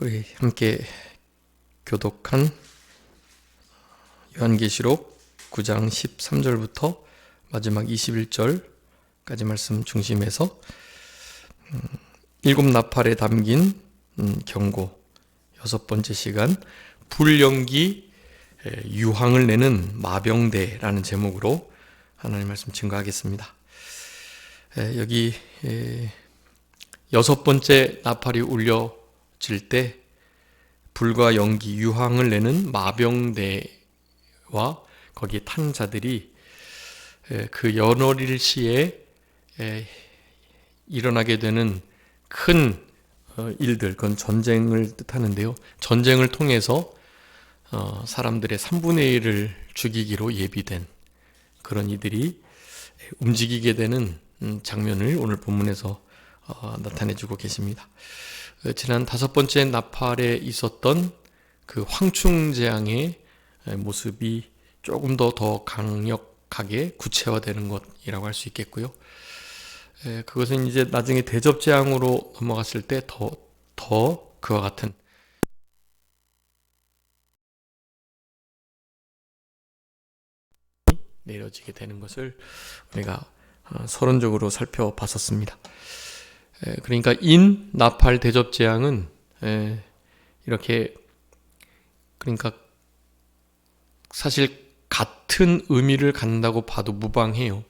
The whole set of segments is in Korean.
우리 함께 교독한 요한계시록 9장 13절부터 마지막 21절까지 말씀 중심에서 일곱 나팔에 담긴 경고, 여섯 번째 시간 불연기 유황을 내는 마병대라는 제목으로 하나님 말씀 증거하겠습니다. 여기 여섯 번째 나팔이 울려질 때 불과 연기, 유황을 내는 마병대와 거기에 탄 자들이 그 연월일 시에 일어나게 되는 큰 일들, 그건 전쟁을 뜻하는데요. 전쟁을 통해서 사람들의 3분의 1을 죽이기로 예비된 그런 이들이 움직이게 되는 장면을 오늘 본문에서 나타내주고 계십니다. 지난 다섯 번째 나팔에 있었던 그 황충재앙의 모습이 조금 더 강력하게 구체화되는 것이라고 할 수 있겠고요. 그것은 이제 나중에 대접재앙으로 넘어갔을 때 더 그와 같은 내려지게 되는 것을 우리가 서론적으로 살펴봤었습니다. 그러니까 인 나팔 대접 재앙은 이렇게 그러니까 사실 같은 의미를 갖는다고 봐도 무방해요.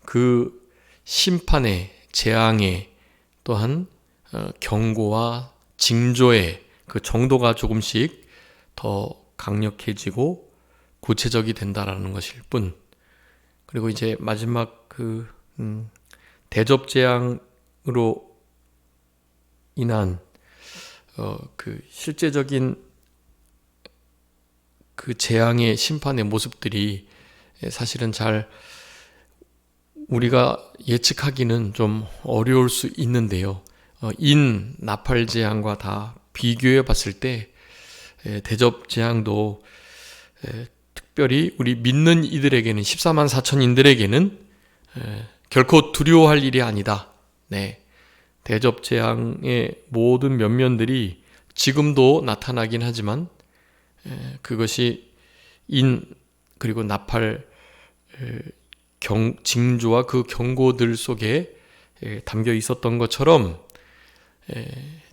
그 심판의 재앙의 또한 경고와 징조의 그 정도가 조금씩 더 강력해지고 구체적이 된다라는 것일 뿐. 그리고 이제 마지막 그 대접재앙으로 인한 그 실제적인 그 재앙의 심판의 모습들이 사실은 잘 우리가 예측하기는 좀 어려울 수 있는데요. 인 나팔재앙과 다 비교해 봤을 때 대접재앙도 특별히 우리 믿는 이들에게는 14만 4천인들에게는 결코 두려워할 일이 아니다. 대접재앙의 모든 면면들이 지금도 나타나긴 하지만 그것이 인 그리고 나팔 징조와 그 경고들 속에 담겨 있었던 것처럼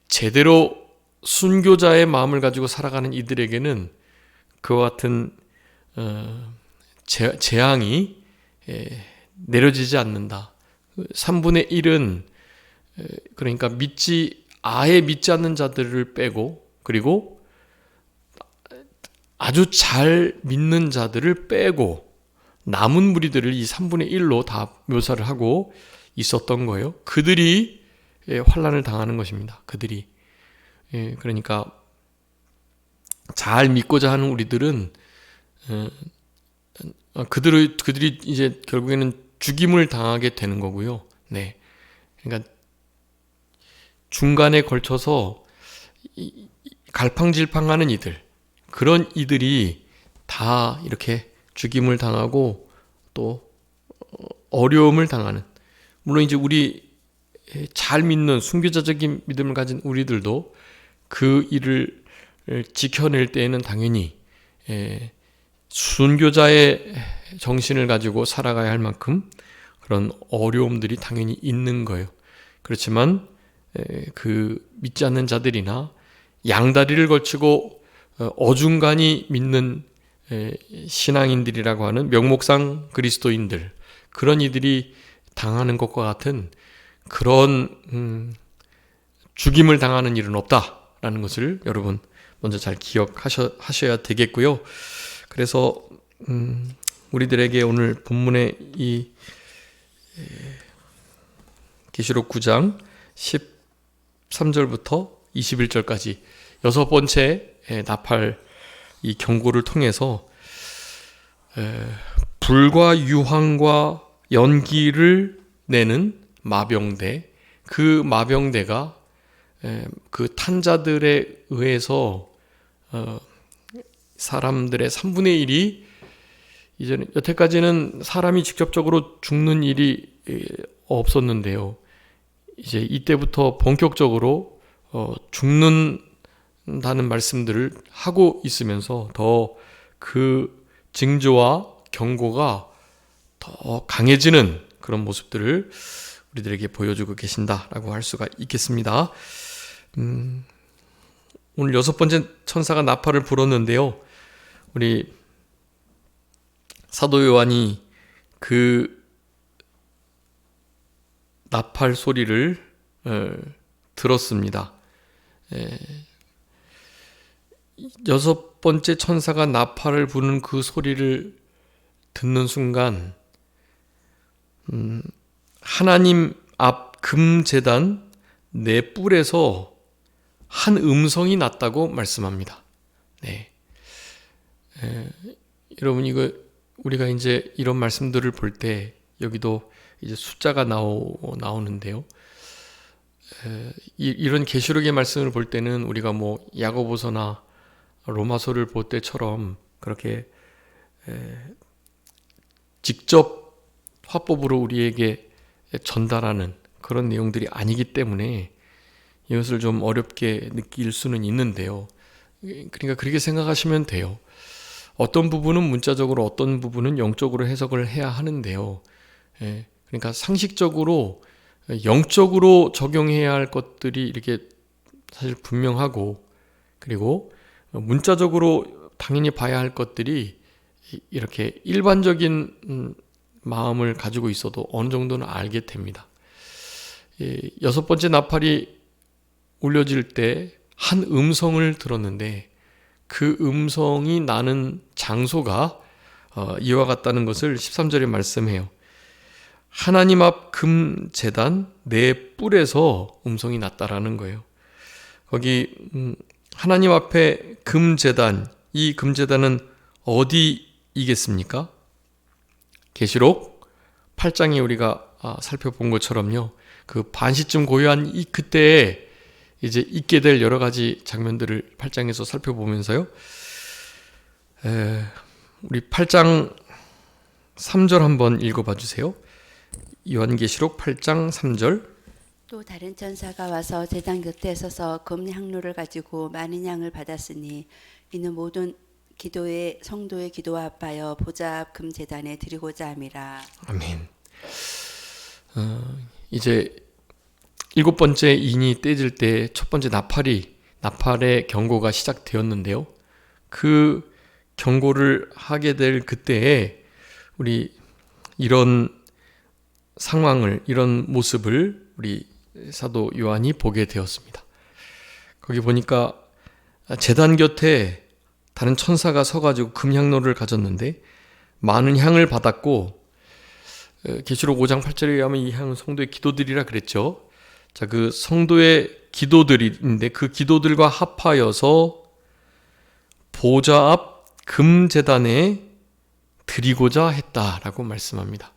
제대로 순교자의 마음을 가지고 살아가는 이들에게는 그와 같은 재앙이 내려지지 않는다. 3분의 1은 그러니까 아예 믿지 않는 자들을 빼고 그리고 아주 잘 믿는 자들을 빼고 남은 무리들을 이 3분의 1로 다 묘사를 하고 있었던 거예요. 그들이 환난을 당하는 것입니다. 그들이 그러니까 잘 믿고자 하는 우리들은 그들이 이제 결국에는 죽임을 당하게 되는 거고요. 그러니까 중간에 걸쳐서 갈팡질팡하는 이들, 그런 이들이 다 이렇게 죽임을 당하고 또 어려움을 당하는. 물론 이제 우리 잘 믿는 순교자적인 믿음을 가진 우리들도 그 일을 지켜낼 때에는 당연히 순교자의 정신을 가지고 살아가야 할 만큼 그런 어려움들이 당연히 있는 거예요. 그렇지만 그 믿지 않는 자들이나 양다리를 걸치고 어중간히 믿는 신앙인들이라고 하는 명목상 그리스도인들, 그런 이들이 당하는 것과 같은 그런 죽임을 당하는 일은 없다라는 것을 여러분 먼저 잘 기억하셔야 되겠고요. 그래서 우리들에게 오늘 본문의 이 계시록 9장 13절부터 21절까지 여섯 번째 나팔 이 경고를 통해서 불과 유황과 연기를 내는 마병대, 그 마병대가 그 탄자들에 의해서 사람들의 3분의 1이 이제는 여태까지는 사람이 직접적으로 죽는 일이 없었는데요. 이제 이때부터 본격적으로 죽는다는 말씀들을 하고 있으면서 더 그 징조와 경고가 더 강해지는 그런 모습들을 우리들에게 보여주고 계신다라고 할 수가 있겠습니다. 오늘 6번째 천사가 나팔을 불었는데요. 우리 사도 요한이 그 나팔 소리를 들었습니다. 6번째 천사가 나팔을 부는 그 소리를 듣는 순간 하나님 앞 금제단 네 뿔에서 한 음성이 났다고 말씀합니다. 네. 여러분, 이거 우리가 이제 이런 말씀들을 볼 때 여기도 이제 숫자가 나오는데요. 이런 계시록의 말씀을 볼 때는 우리가 뭐 야고보서나 로마서를 볼 때처럼 그렇게 직접 화법으로 우리에게 전달하는 그런 내용들이 아니기 때문에 이것을 좀 어렵게 느낄 수는 있는데요. 그러니까 그렇게 생각하시면 돼요. 어떤 부분은 문자적으로, 어떤 부분은 영적으로 해석을 해야 하는데요. 그러니까 상식적으로 영적으로 적용해야 할 것들이 이렇게 사실 분명하고, 그리고 문자적으로 당연히 봐야 할 것들이 이렇게 일반적인 마음을 가지고 있어도 어느 정도는 알게 됩니다. 6번째 나팔이 울려질 때 한 음성을 들었는데 그 음성이 나는 장소가 이와 같다는 것을 13절에 말씀해요. 하나님 앞 금제단 네 뿔에서 음성이 났다라는 거예요. 거기 하나님 앞에 금제단, 이 금제단은 어디이겠습니까? 계시록 8장에 우리가 살펴본 것처럼요. 그 반시쯤 고요한 이 그때에 이제 있게 될 여러 가지 장면들을 8장에서 살펴보면서요. 우리 8장 3절 한번 읽어봐 주세요. 요한계시록 8장 3절. 또 다른 천사가 와서 제단 곁에 서서 금 향로를 가지고 많은 양을 받았으니 이는 모든 기도의 성도의 기도와 합하여 보좌 앞 금제단에 드리고자 함이라. 아멘. 이제 7번째 인이 떼질 때 첫 번째 나팔의 경고가 시작되었는데요. 그 경고를 하게 될 그때에 우리 이런 상황을, 이런 모습을 우리 사도 요한이 보게 되었습니다. 거기 보니까 제단 곁에 다른 천사가 서가지고 금향로를 가졌는데 많은 향을 받았고, 계시록 5장 8절에 의하면 이 향은 성도의 기도들이라 그랬죠. 자, 그 성도의 기도들인데 그 기도들과 합하여서 보좌 앞 금제단에 드리고자 했다라고 말씀합니다.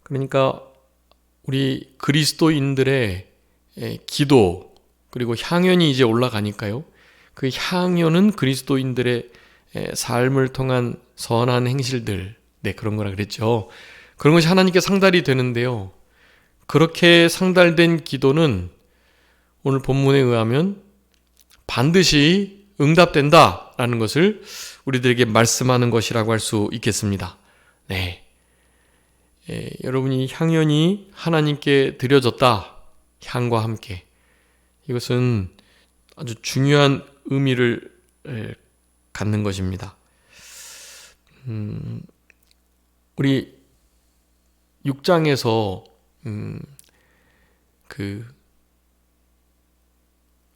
그러니까 우리 그리스도인들의 기도, 그리고 향연이 이제 올라가니까요. 그 향연은 그리스도인들의 삶을 통한 선한 행실들, 그런 거라 그랬죠. 그런 것이 하나님께 상달이 되는데요. 그렇게 상달된 기도는 오늘 본문에 의하면 반드시 응답된다라는 것을 우리들에게 말씀하는 것이라고 할 수 있겠습니다. 네. 여러분이 향연이 하나님께 드려졌다. 향과 함께. 이것은 아주 중요한 의미를 갖는 것입니다. 우리 6장에서 그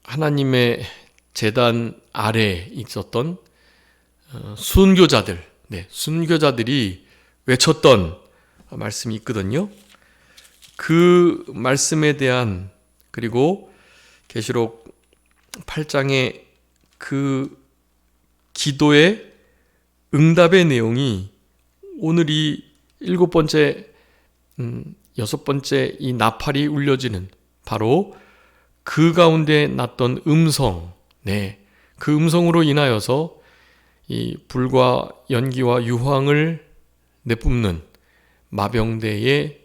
하나님의 제단 아래에 있었던 순교자들이 외쳤던 말씀이 있거든요. 그 말씀에 대한, 그리고 계시록 8장의 그 기도의 응답의 내용이 오늘 이 7번째, 6번째 이 나팔이 울려지는 바로 그 가운데 났던 음성, 그 음성으로 인하여서 이 불과 연기와 유황을 내뿜는 마병대의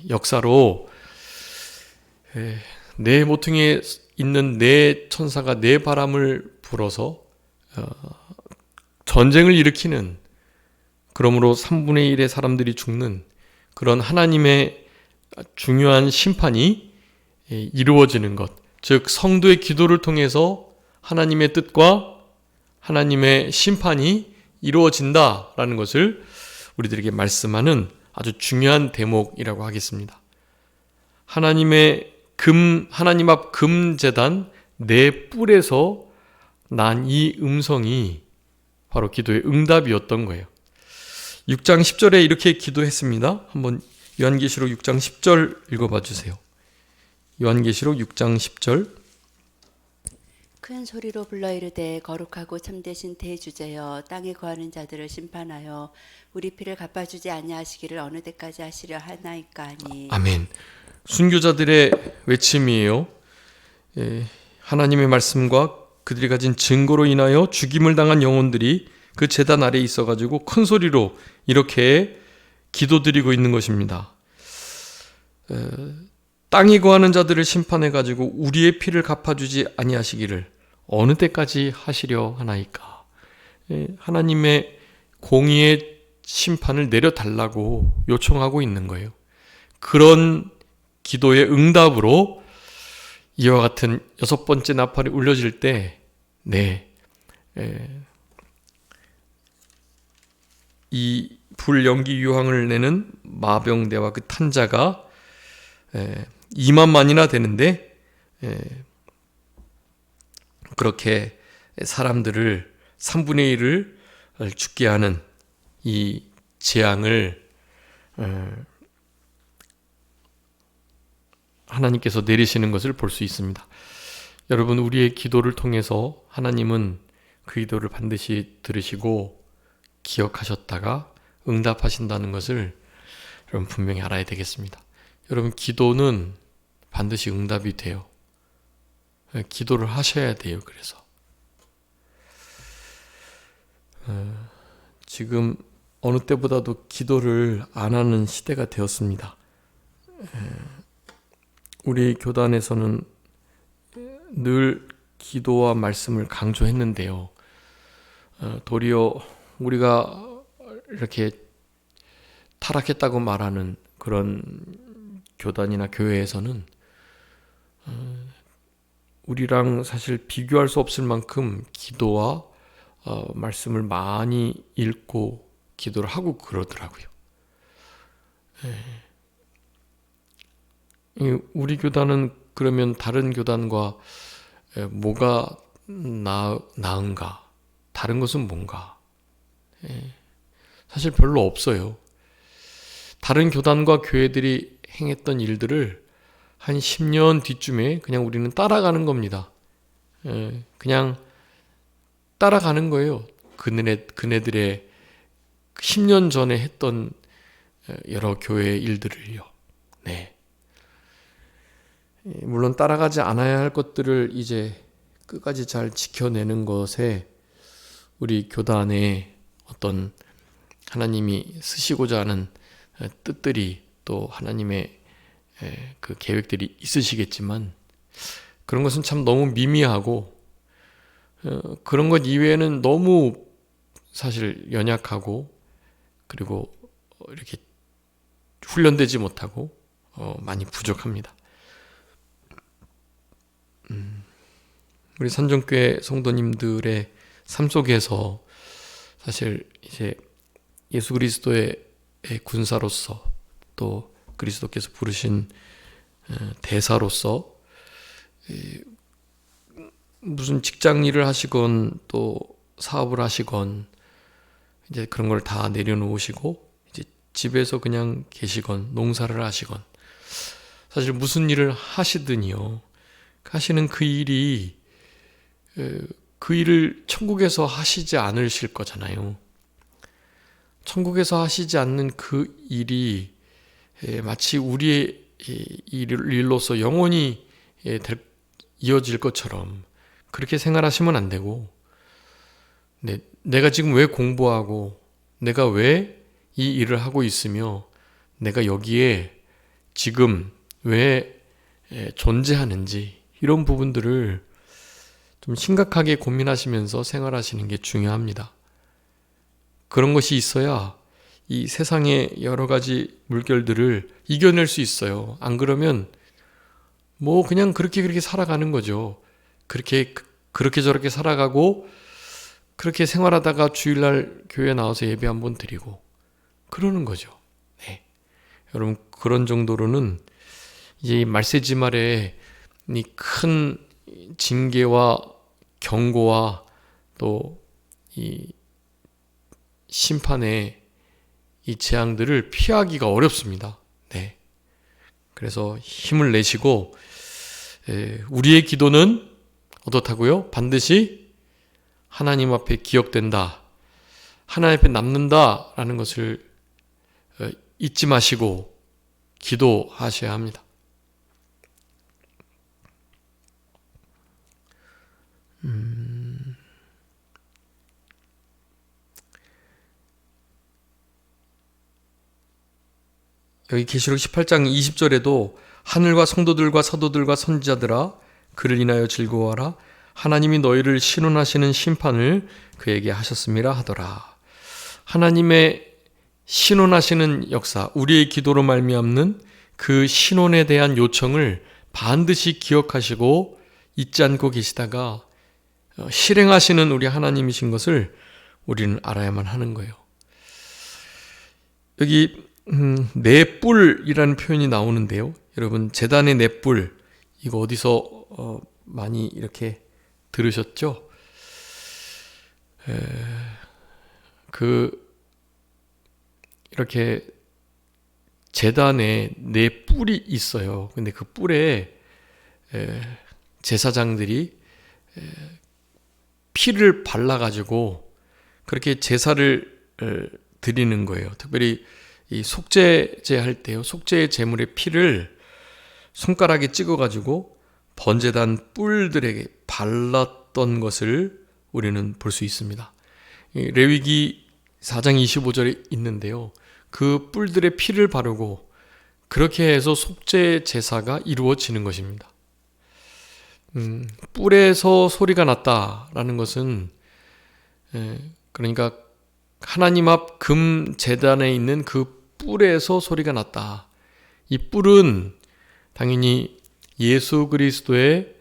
역사로 내 모퉁이에 있는 내 천사가 내 바람을 불어서 전쟁을 일으키는, 그러므로 3분의 1의 사람들이 죽는 그런 하나님의 중요한 심판이 이루어지는 것, 즉 성도의 기도를 통해서 하나님의 뜻과 하나님의 심판이 이루어진다라는 것을 우리들에게 말씀하는 아주 중요한 대목이라고 하겠습니다. 하나님 앞 금제단 내 뿔에서 난 이 음성이 바로 기도의 응답이었던 거예요. 6장 10절에 이렇게 기도했습니다. 한번 요한계시록 6장 10절 읽어봐 주세요. 요한계시록 6장 10절. 큰 소리로 불러 이르되 거룩하고 참되신 대주제여 땅에 거하는 자들을 심판하여 우리 피를 갚아주지 아니하시기를 어느 때까지 하시려 하나이까 하니. 아멘. 순교자들의 외침이에요. 하나님의 말씀과 그들이 가진 증거로 인하여 죽임을 당한 영혼들이 그 제단 아래에 있어가지고 큰 소리로 이렇게 기도드리고 있는 것입니다. 땅에 거하는 자들을 심판해가지고 우리의 피를 갚아주지 아니하시기를 어느 때까지 하시려 하나이까. 하나님의 공의의 심판을 내려달라고 요청하고 있는 거예요. 그런 기도의 응답으로 이와 같은 6번째 나팔이 울려질 때, 이 불연기 유황을 내는 마병대와 그 탄자가 2만만이나 되는데, 그렇게 사람들을 3분의 1을 죽게 하는 이 재앙을 하나님께서 내리시는 것을 볼 수 있습니다. 여러분, 우리의 기도를 통해서 하나님은 그 기도를 반드시 들으시고 기억하셨다가 응답하신다는 것을 여러분 분명히 알아야 되겠습니다. 여러분, 기도는 반드시 응답이 돼요. 기도를 하셔야 돼요. 그래서 지금 어느 때보다도 기도를 안 하는 시대가 되었습니다. 우리 교단에서는 늘 기도와 말씀을 강조했는데요. 도리어 우리가 이렇게 타락했다고 말하는 그런 교단이나 교회에서는 우리랑 사실 비교할 수 없을 만큼 기도와 말씀을 많이 읽고 기도를 하고 그러더라고요. 우리 교단은 그러면 다른 교단과 뭐가 나은가? 다른 것은 뭔가? 사실 별로 없어요. 다른 교단과 교회들이 행했던 일들을 한 10년 뒤쯤에 그냥 우리는 따라가는 겁니다. 그냥 따라가는 거예요. 그네들의 10년 전에 했던 여러 교회의 일들을요. 물론 따라가지 않아야 할 것들을 이제 끝까지 잘 지켜내는 것에 우리 교단의 어떤 하나님이 쓰시고자 하는 뜻들이 또 하나님의 그 계획들이 있으시겠지만, 그런 것은 참 너무 미미하고 그런 것 이외에는 너무 사실 연약하고, 그리고 이렇게 훈련되지 못하고 많이 부족합니다. 우리 산정교회 성도님들의 삶 속에서 사실 이제 예수 그리스도의 군사로서, 또 그리스도께서 부르신 대사로서 무슨 직장 일을 하시건 또 사업을 하시건 이제 그런 걸 다 내려놓으시고 이제 집에서 그냥 계시건 농사를 하시건, 사실 무슨 일을 하시든요, 하시는 그 일이 그 일을 천국에서 하시지 않으실 거잖아요. 천국에서 하시지 않는 그 일이 마치 우리의 일로서 영원히 이어질 것처럼 그렇게 생활하시면 안 되고, 내가 지금 왜 공부하고 내가 왜 이 일을 하고 있으며 내가 여기에 지금 왜 존재하는지 이런 부분들을 좀 심각하게 고민하시면서 생활하시는 게 중요합니다. 그런 것이 있어야 이 세상의 여러 가지 물결들을 이겨낼 수 있어요. 안 그러면 뭐 그냥 그렇게 살아가는 거죠. 그렇게 저렇게 살아가고 그렇게 생활하다가 주일날 교회 나와서 예배 한번 드리고 그러는 거죠. 네. 여러분 그런 정도로는 이제 말세지 말에 이 큰 징계와 경고와 또 이 심판의 이 재앙들을 피하기가 어렵습니다. 네. 그래서 힘을 내시고 우리의 기도는 어떻다고요? 반드시 하나님 앞에 기억된다. 하나님 앞에 남는다라는 것을 잊지 마시고 기도하셔야 합니다. 여기 계시록 18장 20절에도 하늘과 성도들과 사도들과 선지자들아 그를 인하여 즐거워하라. 하나님이 너희를 신원하시는 심판을 그에게 하셨음이라 하더라. 하나님의 신원하시는 역사, 우리의 기도로 말미암는 그 신원에 대한 요청을 반드시 기억하시고 잊지 않고 계시다가 실행하시는 우리 하나님이신 것을 우리는 알아야만 하는 거예요. 여기 넷불이라는 표현이 나오는데요. 여러분 제단의 넷불 이거 어디서 많이 이렇게 들으셨죠? 이렇게 제단에 네 뿔이 있어요. 근데 그 뿔에 제사장들이 피를 발라가지고 그렇게 제사를 드리는 거예요. 특별히 이 속죄제 할 때요. 속죄 제물의 피를 손가락에 찍어가지고 번제단 뿔들에게 발랐던 것을 우리는 볼 수 있습니다. 레위기 4장 25절에 있는데요. 그 뿔들의 피를 바르고 그렇게 해서 속죄 제사가 이루어지는 것입니다. 뿔에서 소리가 났다라는 것은 그러니까 하나님 앞 금 제단에 있는 그 뿔에서 소리가 났다. 이 뿔은 당연히 예수 그리스도의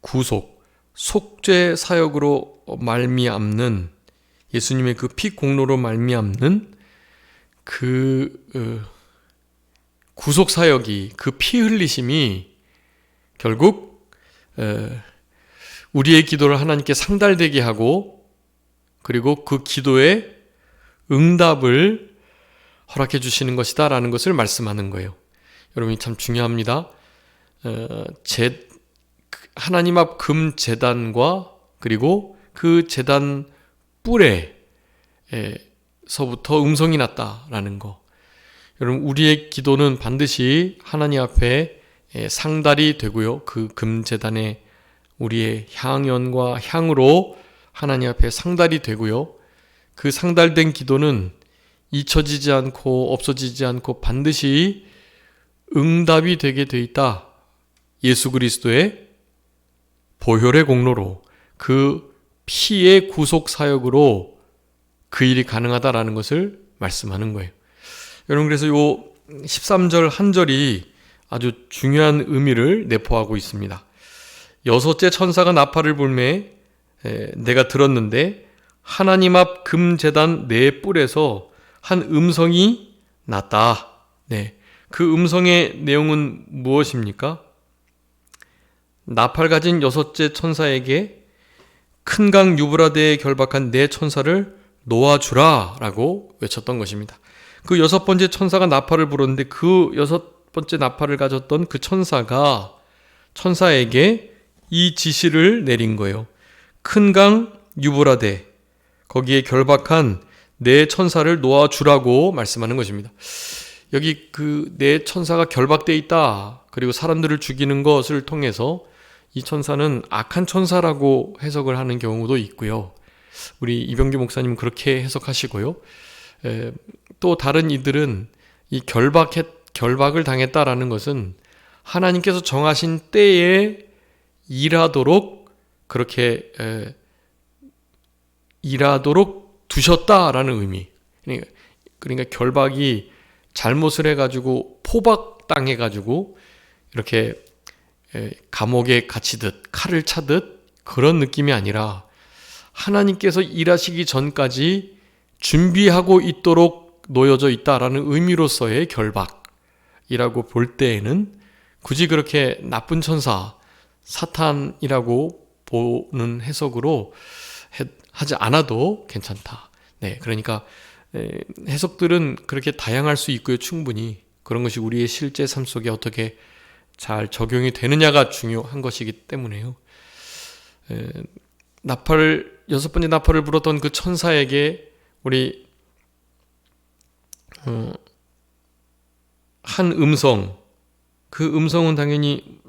구속, 속죄 사역으로 말미암는 예수님의 그 피 공로로 말미암는 그 구속 사역이 그 피 흘리심이 결국 우리의 기도를 하나님께 상달되게 하고 그리고 그 기도의 응답을 허락해 주시는 것이다 라는 것을 말씀하는 거예요. 여러분이 참 중요합니다. 하나님 앞 금 제단과 그리고 그 제단 뿔에서부터 음성이 났다라는 거. 여러분 우리의 기도는 반드시 하나님 앞에 상달이 되고요. 그 금 제단에 우리의 향연과 향으로 하나님 앞에 상달이 되고요. 그 상달된 기도는 잊혀지지 않고 없어지지 않고 반드시 응답이 되게 돼 있다. 예수 그리스도의 보혈의 공로로 그 피의 구속 사역으로 그 일이 가능하다라는 것을 말씀하는 거예요. 여러분 그래서 요 13절 한 절이 아주 중요한 의미를 내포하고 있습니다. 여섯째 천사가 나팔을 불매 내가 들었는데 하나님 앞 금제단 네 뿔에서 한 음성이 났다. 네, 그 음성의 내용은 무엇입니까? 나팔 가진 여섯째 천사에게 큰 강 유브라데에 결박한 네 천사를 놓아주라 라고 외쳤던 것입니다. 그 여섯 번째 천사가 나팔을 불었는데 그 여섯 번째 나팔을 가졌던 그 천사에게 이 지시를 내린 거예요. 큰 강 유브라데 거기에 결박한 네 천사를 놓아주라고 말씀하는 것입니다. 여기 그 네 천사가 결박되어 있다. 그리고 사람들을 죽이는 것을 통해서 이 천사는 악한 천사라고 해석을 하는 경우도 있고요. 우리 이병규 목사님은 그렇게 해석하시고요. 또 다른 이들은 이 결박을 당했다라는 것은 하나님께서 정하신 때에 일하도록 그렇게 일하도록 두셨다라는 의미. 그러니까 결박이 잘못을 해가지고 포박당해가지고 이렇게 감옥에 갇히듯 칼을 차듯 그런 느낌이 아니라 하나님께서 일하시기 전까지 준비하고 있도록 놓여져 있다라는 의미로서의 결박이라고 볼 때에는 굳이 그렇게 나쁜 천사, 사탄이라고 보는 해석으로 하지 않아도 괜찮다. 네, 그러니까 해석들은 그렇게 다양할 수 있고요. 충분히 그런 것이 우리의 실제 삶 속에 어떻게 잘 적용이 되느냐가 중요한 것이기 때문에요. 여섯 번째 나팔을 불었던 그 천사에게 우리 한 음성, 그 음성은 당연히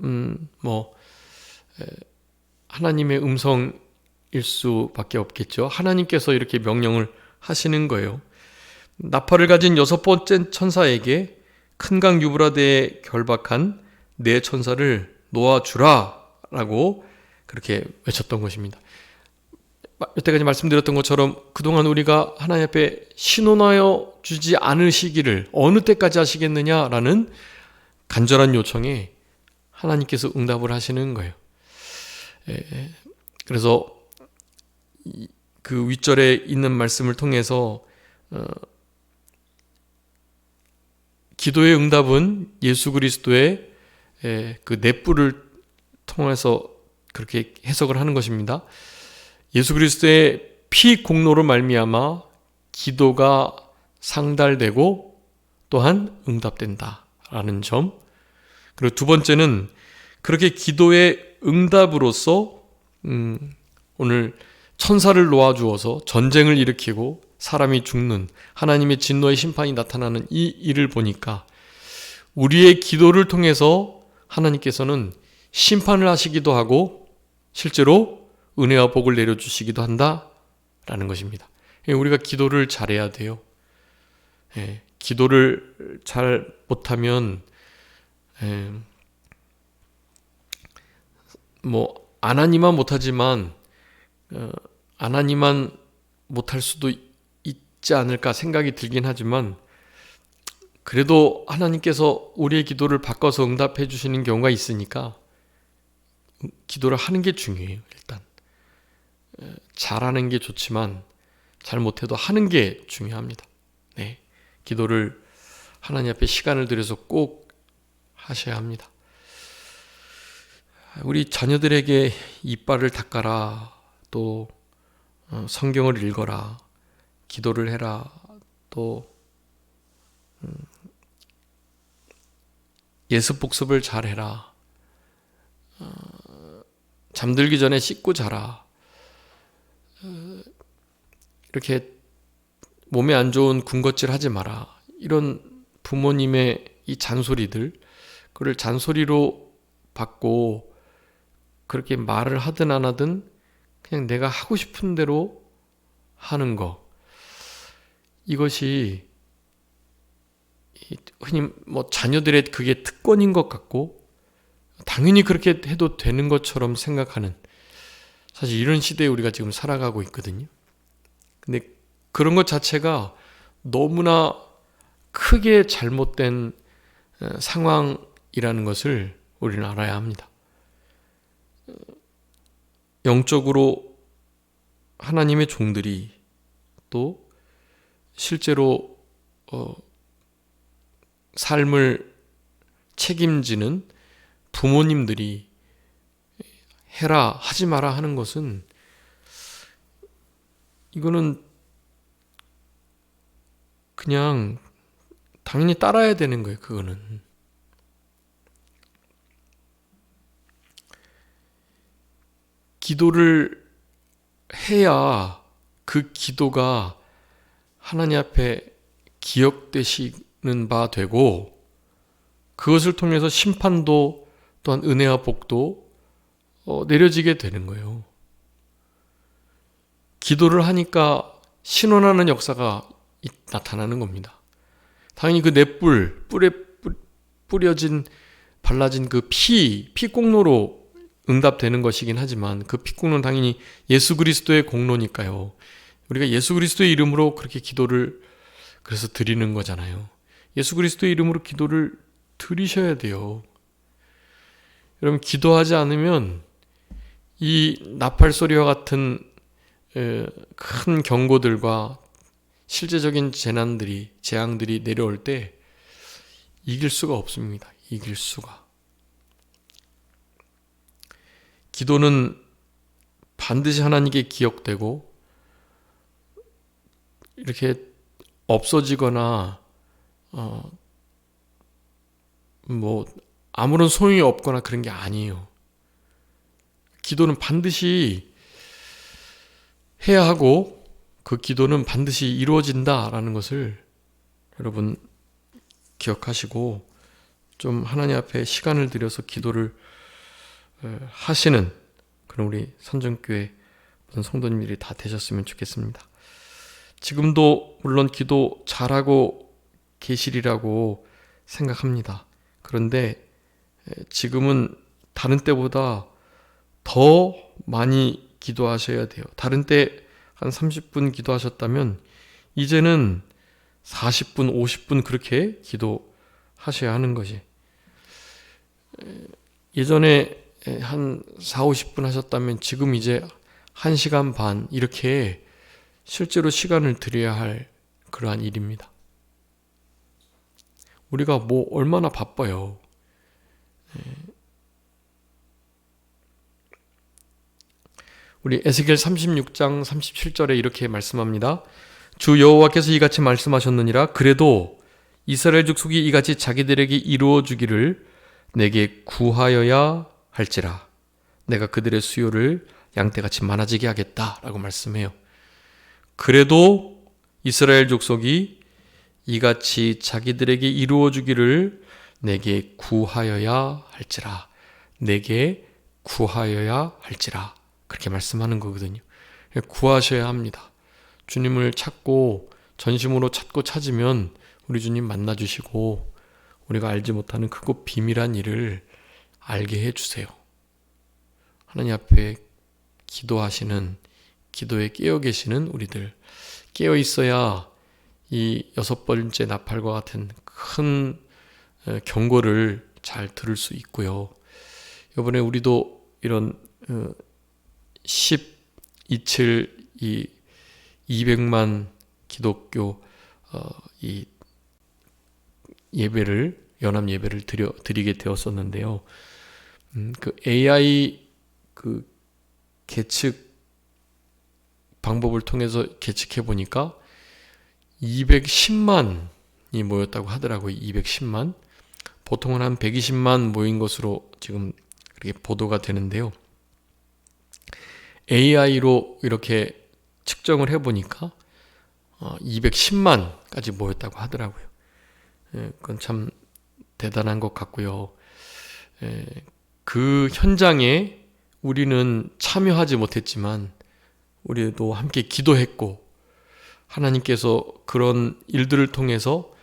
하나님의 음성일 수밖에 없겠죠. 하나님께서 이렇게 명령을 하시는 거예요. 나팔을 가진 여섯 번째 천사에게 큰 강 유브라데에 결박한 네 천사를 놓아주라 라고 그렇게 외쳤던 것입니다. 여태까지 말씀드렸던 것처럼 그동안 우리가 하나님 앞에 신원하여 주지 않으시기를 어느 때까지 하시겠느냐라는 간절한 요청에 하나님께서 응답을 하시는 거예요. 그래서 그 윗절에 있는 말씀을 통해서 기도의 응답은 예수 그리스도의 그 넷불을 통해서 그렇게 해석을 하는 것입니다. 예수 그리스도의 피 공로로 말미암아 기도가 상달되고 또한 응답된다라는 점. 그리고 두 번째는 그렇게 기도의 응답으로서 오늘 천사를 놓아주어서 전쟁을 일으키고 사람이 죽는 하나님의 진노의 심판이 나타나는 이 일을 보니까 우리의 기도를 통해서 하나님께서는 심판을 하시기도 하고 실제로 은혜와 복을 내려주시기도 한다라는 것입니다. 우리가 기도를 잘해야 돼요. 기도를 잘 못하면 안 하니만 못하지만 안 하니만 못할 수도 있지 않을까 생각이 들긴 하지만 그래도 하나님께서 우리의 기도를 바꿔서 응답해 주시는 경우가 있으니까 기도를 하는 게 중요해요. 일단 잘하는 게 좋지만 잘 못해도 하는 게 중요합니다. 네, 기도를 하나님 앞에 시간을 들여서 꼭 하셔야 합니다. 우리 자녀들에게 이빨을 닦아라, 또 성경을 읽어라, 기도를 해라, 또 예습 복습을 잘해라, 잠들기 전에 씻고 자라, 이렇게 몸에 안 좋은 군것질 하지 마라, 이런 부모님의 이 잔소리들, 그걸 잔소리로 받고 그렇게 말을 하든 안 하든 그냥 내가 하고 싶은 대로 하는 거, 이것이 흔히 자녀들의 그게 특권인 것 같고 당연히 그렇게 해도 되는 것처럼 생각하는, 사실 이런 시대에 우리가 지금 살아가고 있거든요. 근데 그런 것 자체가 너무나 크게 잘못된 상황이라는 것을 우리는 알아야 합니다. 영적으로 하나님의 종들이 또 실제로 삶을 책임지는 부모님들이 해라 하지 마라 하는 것은 이거는 그냥 당연히 따라야 되는 거예요. 그거는 기도를 해야 그 기도가 하나님 앞에 기억되시는 바 되고 그것을 통해서 심판도 또한 은혜와 복도 내려지게 되는 거예요. 기도를 하니까 신원하는 역사가 나타나는 겁니다. 당연히 그 넷불, 뿔에 뿌려진 발라진 그 피공로로 응답되는 것이긴 하지만 그 피공로는 당연히 예수 그리스도의 공로니까요. 우리가 예수 그리스도의 이름으로 그렇게 기도를 그래서 드리는 거잖아요. 예수 그리스도의 이름으로 기도를 드리셔야 돼요. 여러분, 기도하지 않으면 이 나팔 소리와 같은 큰 경고들과 실제적인 재앙들이 내려올 때 이길 수가 없습니다. 이길 수가. 기도는 반드시 하나님께 기억되고 이렇게 없어지거나 아무런 소용이 없거나 그런 게 아니에요. 기도는 반드시 해야 하고 그 기도는 반드시 이루어진다라는 것을 여러분 기억하시고 좀 하나님 앞에 시간을 들여서 기도를 하시는 그런 우리 선정교회 성도님들이 다 되셨으면 좋겠습니다. 지금도 물론 기도 잘하고 계시리라고 생각합니다. 그런데 지금은 다른 때보다 더 많이 기도하셔야 돼요. 다른 때 한 30분 기도하셨다면 이제는 40분, 50분 그렇게 기도하셔야 하는 것이. 예전에 한 4, 50분 하셨다면 지금 이제 1시간 반 이렇게 실제로 시간을 들여야 할 그러한 일입니다. 우리가 얼마나 바빠요. 우리 에스겔 36장 37절에 이렇게 말씀합니다. 주 여호와께서 이같이 말씀하셨느니라. 그래도 이스라엘 족속이 이같이 자기들에게 이루어 주기를 내게 구하여야 할지라. 내가 그들의 수요를 양떼같이 많아지게 하겠다라고 말씀해요. 그래도 이스라엘 족속이 이같이 자기들에게 이루어 주기를 내게 구하여야 할지라. 내게 구하여야 할지라. 그렇게 말씀하는 거거든요. 구하셔야 합니다. 주님을 찾고 전심으로 찾고 찾으면 우리 주님 만나주시고 우리가 알지 못하는 크고 비밀한 일을 알게 해주세요. 하나님 앞에 기도하시는, 기도에 깨어 계시는 우리들, 깨어 있어야 이 6번째 나팔과 같은 큰 경고를 잘 들을 수 있고요. 이번에 우리도 이런 1027 이 200만 기독교 이 예배를, 연합 예배를 드리게 되었었는데요. 그 AI 그 계측 방법을 통해서 계측해 보니까 210만이 모였다고 하더라고요. 210만. 보통은 한 120만 모인 것으로 지금 그렇게 보도가 되는데요. AI로 이렇게 측정을 해보니까 210만까지 모였다고 하더라고요. 그건 참 대단한 것 같고요. 그 현장에 우리는 참여하지 못했지만 우리도 함께 기도했고 하나님께서 그런 일들을 통해서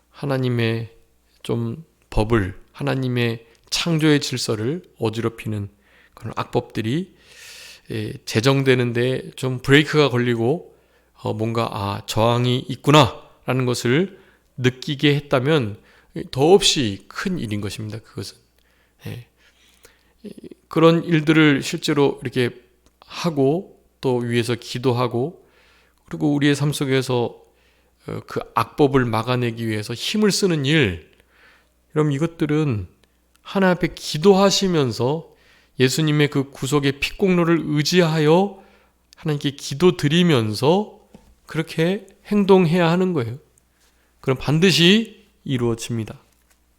하나님의 좀 법을, 하나님의 창조의 질서를 어지럽히는 그런 악법들이 제정되는데 좀 브레이크가 걸리고 뭔가 저항이 있구나라는 것을 느끼게 했다면 더없이 큰 일인 것입니다. 그것은 그런 일들을 실제로 이렇게 하고 또 위에서 기도하고 그리고 우리의 삶 속에서 그 악법을 막아내기 위해서 힘을 쓰는 일, 그럼 이것들은 하나님 앞에 기도하시면서 예수님의 그 구속의 피공로를 의지하여 하나님께 기도드리면서 그렇게 행동해야 하는 거예요. 그럼 반드시 이루어집니다.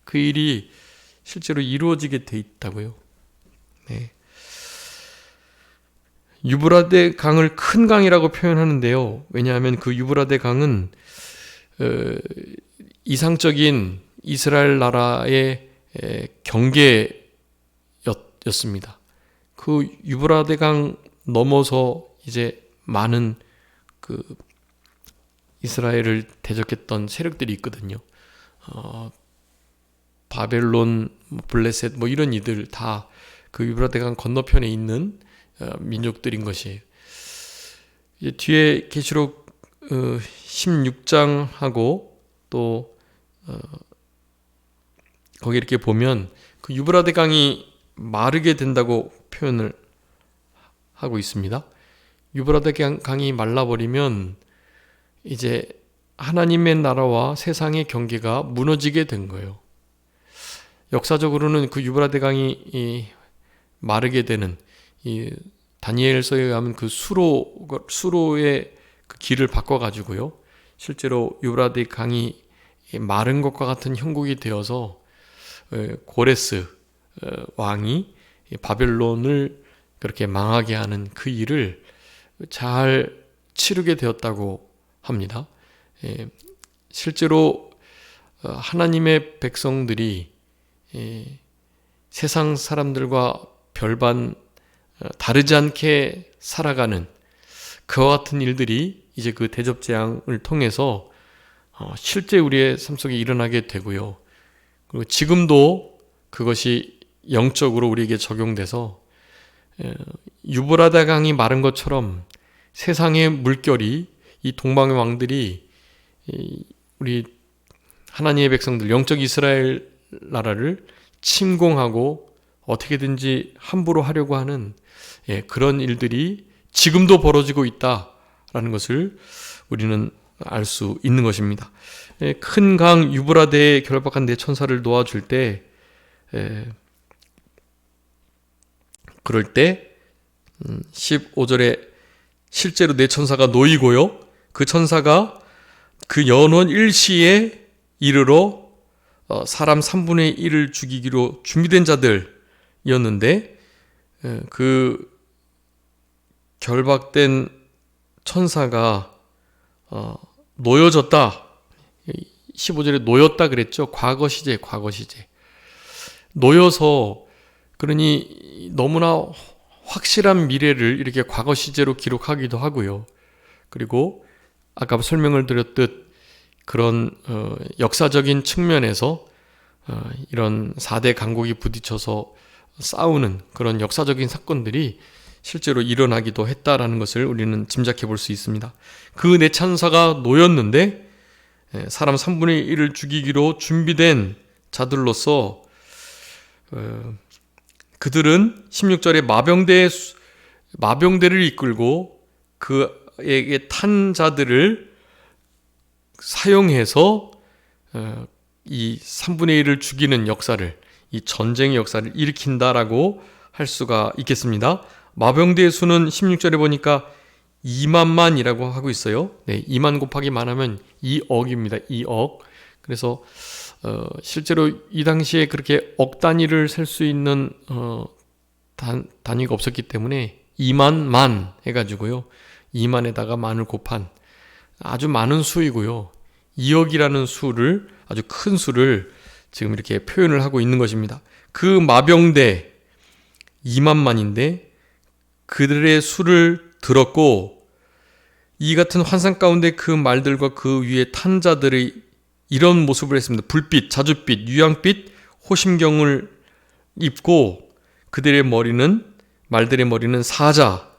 그 일이 실제로 이루어지게 돼 있다고요. 네. 유브라데 강을 큰 강이라고 표현하는데요. 왜냐하면 그 유브라데 강은 이상적인 이스라엘 나라의 경계였습니다. 그 유브라데 강 넘어서 이제 많은 그 이스라엘을 대적했던 세력들이 있거든요. 바벨론, 블레셋 이런 이들 다 그 유브라데강 건너편에 있는 민족들인 것이에요. 뒤에 계시록 16장하고 또 거기 이렇게 보면 그 유브라데강이 마르게 된다고 표현을 하고 있습니다. 유브라데강이 말라버리면 이제 하나님의 나라와 세상의 경계가 무너지게 된 거예요. 역사적으로는 그 유브라데강이 마르게 되는 이 다니엘서에 의하면 그 수로의 그 길을 바꿔가지고요. 실제로 유브라데강이 마른 것과 같은 형국이 되어서 고레스 왕이 바벨론을 그렇게 망하게 하는 그 일을 잘 치르게 되었다고 합니다. 실제로 하나님의 백성들이 세상 사람들과 별반 다르지 않게 살아가는 그와 같은 일들이 이제 그 대접재앙을 통해서 실제 우리의 삶 속에 일어나게 되고요. 그리고 지금도 그것이 영적으로 우리에게 적용돼서 유브라데강이 마른 것처럼 세상의 물결이 이 동방의 왕들이 우리 하나님의 백성들 영적 이스라엘 나라를 침공하고 어떻게든지 함부로 하려고 하는 그런 일들이 지금도 벌어지고 있다라는 것을 우리는 알 수 있는 것입니다. 큰 강 유브라데에 결박한 네 천사를 놓아줄 때 그럴 때 15절에 실제로 네 천사가 놓이고요. 그 천사가 그 연원 일시에 이르러 사람 3분의 1을 죽이기로 준비된 자들이었는데 그 결박된 천사가 놓여졌다. 15절에 놓였다 그랬죠. 과거 시제. 놓여서 그러니 너무나 확실한 미래를 이렇게 과거 시제로 기록하기도 하고요. 그리고 아까 설명을 드렸듯 그런 역사적인 측면에서 이런 4대 강국이 부딪혀서 싸우는 그런 역사적인 사건들이 실제로 일어나기도 했다라는 것을 우리는 짐작해 볼 수 있습니다. 그 네 천사가 놓였는데 사람 3분의 1을 죽이기로 준비된 자들로서 그들은 16절에 마병대를 이끌고 그에게 탄 자들을 사용해서 이 3분의 1을 죽이는 역사를, 이 전쟁의 역사를 일으킨다라고 할 수가 있겠습니다. 마병대의 수는 16절에 보니까 2만만이라고 하고 있어요. 2만 곱하기 만하면 2억입니다. 2억. 그래서 실제로 이 당시에 그렇게 억 단위를 셀 수 있는 단위가 없었기 때문에 2만만 해가지고요. 2만에다가 만을 곱한 아주 많은 수이고요. 2억이라는 수를, 아주 큰 수를 지금 이렇게 표현을 하고 있는 것입니다. 그 마병대 2만만인데 그들의 수를 들었고 이 같은 환상 가운데 그 말들과 그 위에 탄 자들의 이런 모습을 했습니다. 불빛, 자줏빛, 유향빛, 호심경을 입고 그들의 말들의 머리는 사자,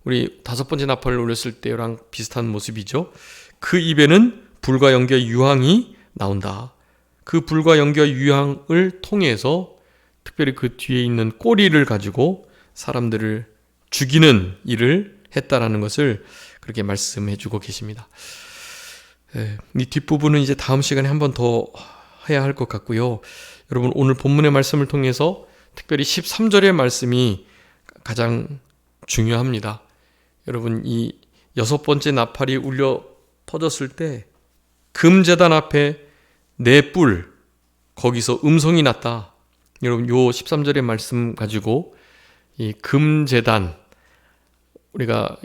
우리 5번째 나팔을 올렸을 때랑 비슷한 모습이죠. 그 입에는 불과 연기와 유황이 나온다. 그 불과 연기와 유황을 통해서 특별히 그 뒤에 있는 꼬리를 가지고 사람들을 죽이는 일을 했다라는 것을 그렇게 말씀해 주고 계십니다. 이 뒷부분은 이제 다음 시간에 한 번 더 해야 할 것 같고요. 여러분 오늘 본문의 말씀을 통해서 특별히 13절의 말씀이 가장 중요합니다. 여러분 이 6번째 나팔이 울려 터졌을 때 금제단 앞에 네 뿔 거기서 음성이 났다. 여러분 요 13절의 말씀 가지고 이 금제단 우리가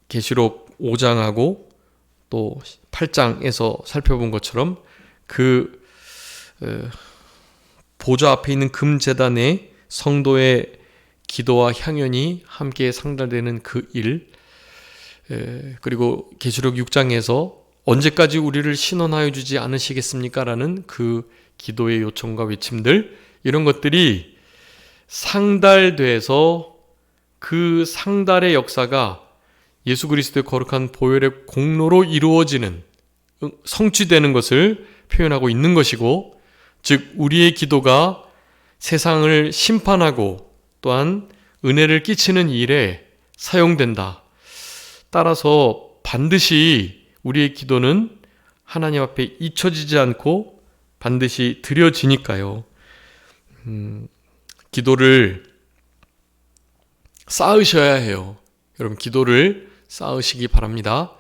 계시록 5장하고 또 8장에서 살펴본 것처럼 그 보좌 앞에 있는 금제단에 성도의 기도와 향연이 함께 상달되는 그 일, 그리고 계시록 6장에서 언제까지 우리를 신원하여 주지 않으시겠습니까? 라는 그 기도의 요청과 외침들, 이런 것들이 상달돼서 그 상달의 역사가 예수 그리스도의 거룩한 보혈의 공로로 이루어지는, 성취되는 것을 표현하고 있는 것이고, 즉 우리의 기도가 세상을 심판하고 또한 은혜를 끼치는 일에 사용된다. 따라서 반드시 우리의 기도는 하나님 앞에 잊혀지지 않고 반드시 드려지니까요. 기도를 쌓으셔야 해요. 여러분, 기도를 쌓으시기 바랍니다.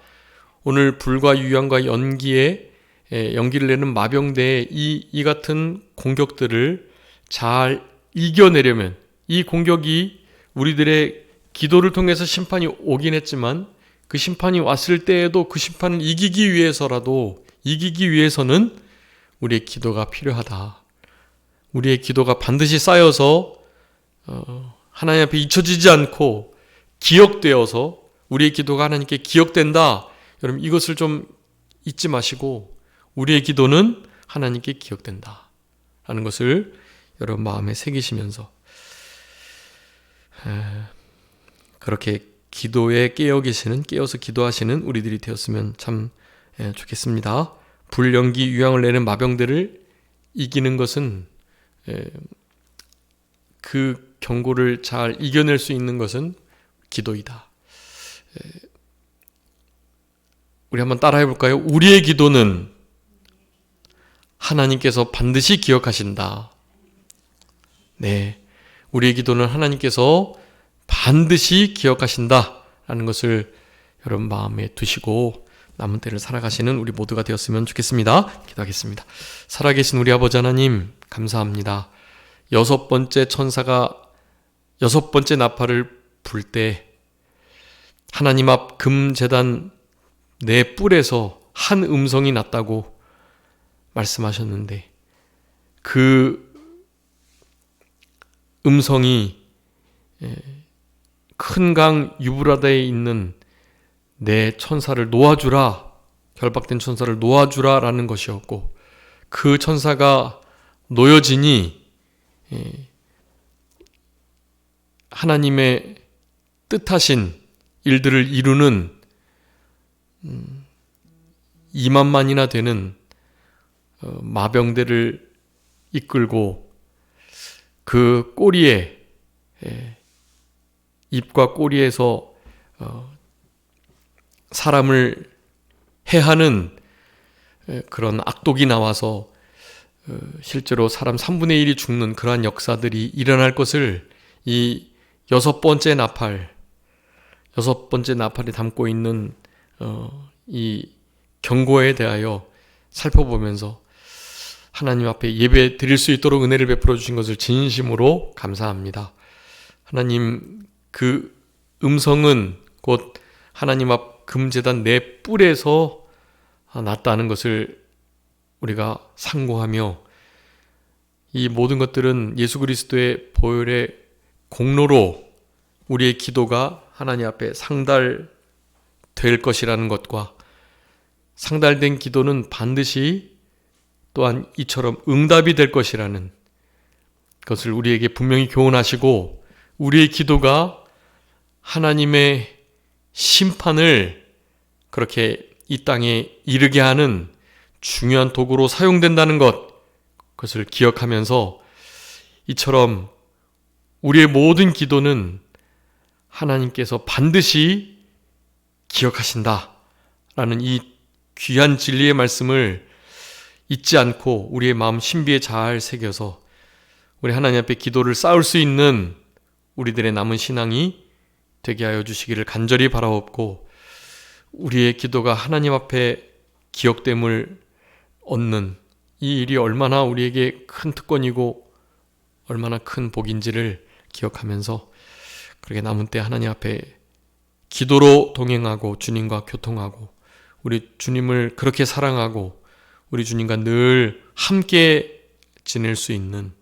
오늘 불과 유황과 연기를 내는 마병대의 이 같은 공격들을 잘 이겨내려면, 이 공격이 우리들의 기도를 통해서 심판이 오긴 했지만 그 심판이 왔을 때에도 그 심판을 이기기 위해서는 우리의 기도가 필요하다. 우리의 기도가 반드시 쌓여서 하나님 앞에 잊혀지지 않고 기억되어서 우리의 기도가 하나님께 기억된다. 여러분, 이것을 좀 잊지 마시고 우리의 기도는 하나님께 기억된다 라는 것을 여러분 마음에 새기시면서 그렇게 기도에 깨어서 기도하시는 우리들이 되었으면 참 좋겠습니다. 불, 연기, 유황을 내는 마병들을 이기는 것은, 그 경고를 잘 이겨낼 수 있는 것은 기도이다. 우리 한번 따라해 볼까요? 우리의 기도는 하나님께서 반드시 기억하신다. 네, 우리의 기도는 하나님께서 반드시 기억하신다 라는 것을 여러분 마음에 두시고 남은 때를 살아가시는 우리 모두가 되었으면 좋겠습니다. 기도하겠습니다. 살아계신 우리 아버지 하나님, 감사합니다. 6번째 천사가 6번째 나팔을 불 때 하나님 앞 금제단 네 뿔에서 한 음성이 났다고 말씀하셨는데, 그 음성이 큰 강 유브라데에 있는 내 천사를 놓아주라, 결박된 천사를 놓아주라 라는 것이었고, 그 천사가 놓여지니 하나님의 뜻하신 일들을 이루는 2만만이나 되는 마병대를 이끌고 그 꼬리에, 입과 꼬리에서 사람을 해하는 그런 악독이 나와서 실제로 사람 3분의 1이 죽는 그러한 역사들이 일어날 것을 이 6번째 나팔이 담고 있는 이 경고에 대하여 살펴보면서 하나님 앞에 예배 드릴 수 있도록 은혜를 베풀어 주신 것을 진심으로 감사합니다. 하나님, 그 음성은 곧 하나님 앞 금제단 네 뿔에서 났다는 것을 우리가 상고하며, 이 모든 것들은 예수 그리스도의 보혈의 공로로 우리의 기도가 하나님 앞에 상달될 것이라는 것과, 상달된 기도는 반드시 또한 이처럼 응답이 될 것이라는 것을 우리에게 분명히 교훈하시고, 우리의 기도가 하나님의 심판을 그렇게 이 땅에 이르게 하는 중요한 도구로 사용된다는 그것을 기억하면서, 이처럼 우리의 모든 기도는 하나님께서 반드시 기억하신다 라는 이 귀한 진리의 말씀을 잊지 않고 우리의 마음 신비에 잘 새겨서 우리 하나님 앞에 기도를 쌓을 수 있는 우리들의 남은 신앙이 되게 하여 주시기를 간절히 바라옵고, 우리의 기도가 하나님 앞에 기억됨을 얻는 이 일이 얼마나 우리에게 큰 특권이고 얼마나 큰 복인지를 기억하면서, 그렇게 남은 때 하나님 앞에 기도로 동행하고 주님과 교통하고 우리 주님을 그렇게 사랑하고 우리 주님과 늘 함께 지낼 수 있는,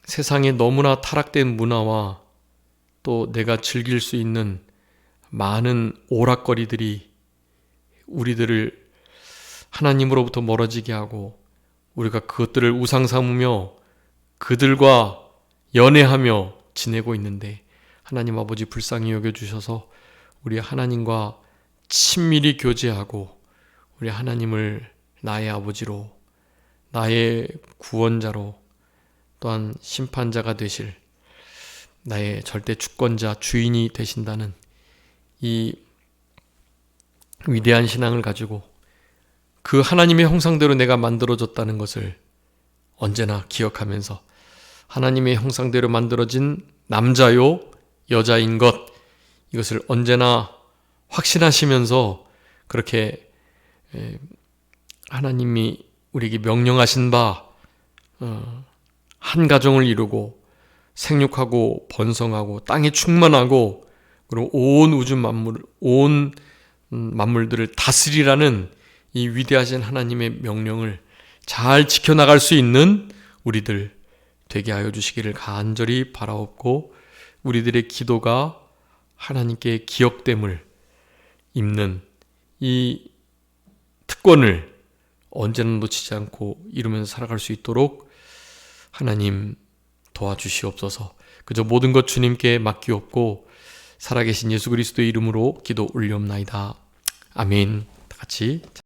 세상에 너무나 타락된 문화와 또 내가 즐길 수 있는 많은 오락거리들이 우리들을 하나님으로부터 멀어지게 하고 우리가 그것들을 우상 삼으며 그들과 연애하며 지내고 있는데 하나님 아버지 불쌍히 여겨주셔서 우리 하나님과 친밀히 교제하고 우리 하나님을 나의 아버지로 나의 구원자로 또한 심판자가 되실 나의 절대 주권자 주인이 되신다는 이 위대한 신앙을 가지고 그 하나님의 형상대로 내가 만들어졌다는 것을 언제나 기억하면서 하나님의 형상대로 만들어진 남자요 여자인 것 이것을 언제나 확신하시면서 그렇게 하나님이 우리에게 명령하신 바 한 가정을 이루고 생육하고 번성하고 땅에 충만하고 그리고 온 우주 만물 온 만물들을 다스리라는 이 위대하신 하나님의 명령을 잘 지켜나갈 수 있는 우리들 되게 하여 주시기를 간절히 바라옵고 우리들의 기도가 하나님께 기억됨을 입는 이 특권을 언제나 놓치지 않고 이루면서 살아갈 수 있도록 하나님 도와주시옵소서. 그저 모든 것 주님께 맡기옵고 살아계신 예수 그리스도의 이름으로 기도 올리옵나이다. 아멘. 다 같이